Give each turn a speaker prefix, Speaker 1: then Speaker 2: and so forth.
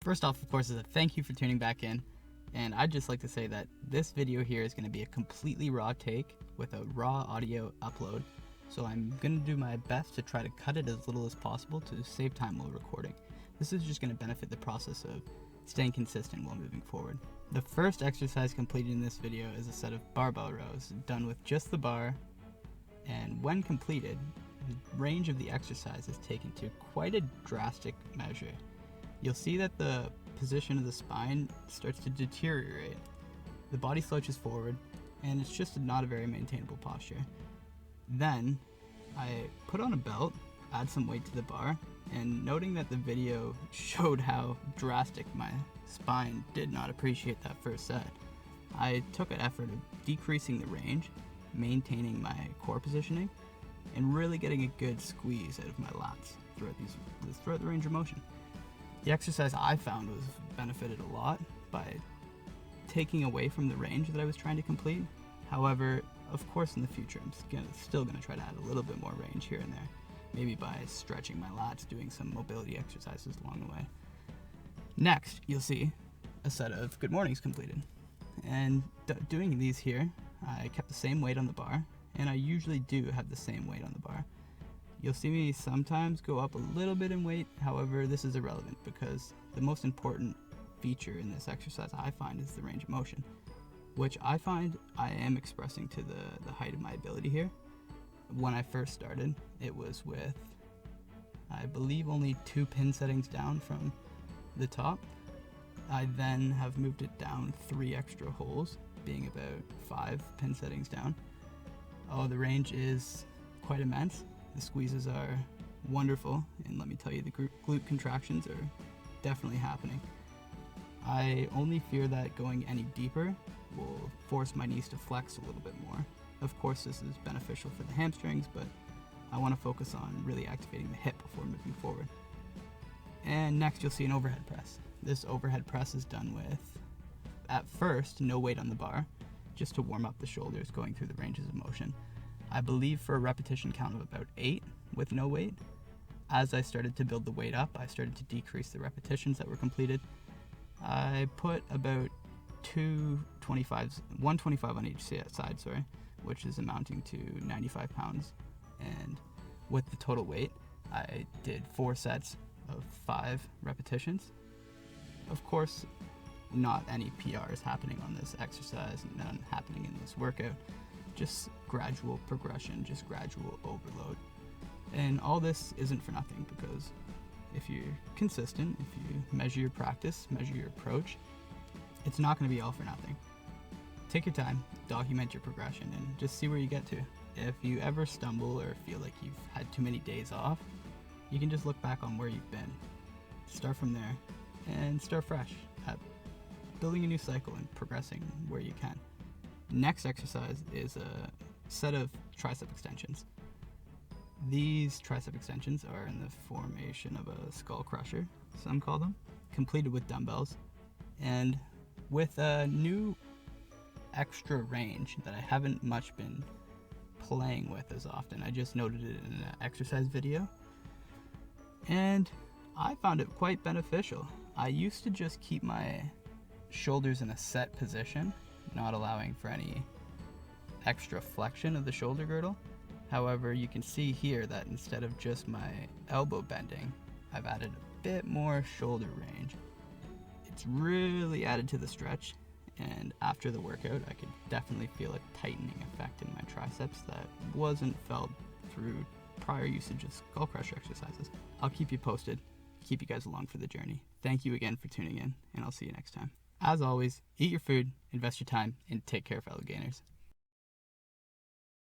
Speaker 1: First off, of course, is a thank you for tuning back in. And I'd just like to say that this video here is going to be a completely raw take with a raw audio upload. So I'm going to do my best to try to cut it as little as possible to save time while recording. This is just going to benefit the process of staying consistent while moving forward. The first exercise completed in this video is a set of barbell rows done with just the bar, and when completed, the range of the exercise is taken to quite a drastic measure. You'll see that the position of the spine starts to deteriorate. The body slouches forward, and it's just not a very maintainable posture. Then I put on a belt, add some weight to the bar, and noting that the video showed how drastic my spine did not appreciate that first set, I took an effort of decreasing the range, maintaining my core positioning, and really getting a good squeeze out of my lats throughout the range of motion. The exercise I found was benefited a lot by taking away from the range that I was trying to complete. However, of course in the future I'm still going to try to add a little bit more range here and there, maybe by stretching my lats, doing some mobility exercises along the way. Next, you'll see a set of good mornings completed. And doing these here, I kept the same weight on the bar, and I usually do have the same weight on the bar. You'll see me sometimes go up a little bit in weight, however, this is irrelevant because the most important feature in this exercise I find is the range of motion, which I find I am expressing to the height of my ability here. When I first started, it was with, I believe, only 2 pin settings down from the top. I then have moved it down 3 extra holes, being about 5 pin settings down. Oh, the range is quite immense. The squeezes are wonderful, and let me tell you, the glute contractions are definitely happening. I only fear that going any deeper will force my knees to flex a little bit more. Of course, this is beneficial for the hamstrings, but I want to focus on really activating the hip before moving forward. And next, you'll see an overhead press. This overhead press is done with, at first, no weight on the bar, just to warm up the shoulders going through the ranges of motion. I believe for a repetition count of about 8 with no weight. As I started to build the weight up, I started to decrease the repetitions that were completed. I put about 125 on each side, which is amounting to 95 pounds. And with the total weight, I did 4 sets of 5 repetitions. Of course, not any PRs happening on this exercise, none happening in this workout. Just gradual progression, just gradual overload. And all this isn't for nothing, because if you're consistent, if you measure your practice, measure your approach, it's not going to be all for nothing. Take your time, document your progression, and just see where you get to. If you ever stumble or feel like you've had too many days off, you can just look back on where you've been. Start from there and start fresh at building a new cycle and progressing where you can. Next exercise is a set of tricep extensions. These tricep extensions are in the formation of a skull crusher, some call them, completed with dumbbells, and with a new extra range that I haven't much been playing with as often. I just noted it in an exercise video, and I found it quite beneficial. I used to just keep my shoulders in a set position, not allowing for any extra flexion of the shoulder girdle. However, you can see here that instead of just my elbow bending, I've added a bit more shoulder range. It's really added to the stretch, and after the workout, I could definitely feel a tightening effect in my triceps that wasn't felt through prior usage of skull crusher exercises. I'll keep you posted, keep you guys along for the journey. Thank you again for tuning in, and I'll see you next time. As always, eat your food, invest your time, and take care, fellow gainers.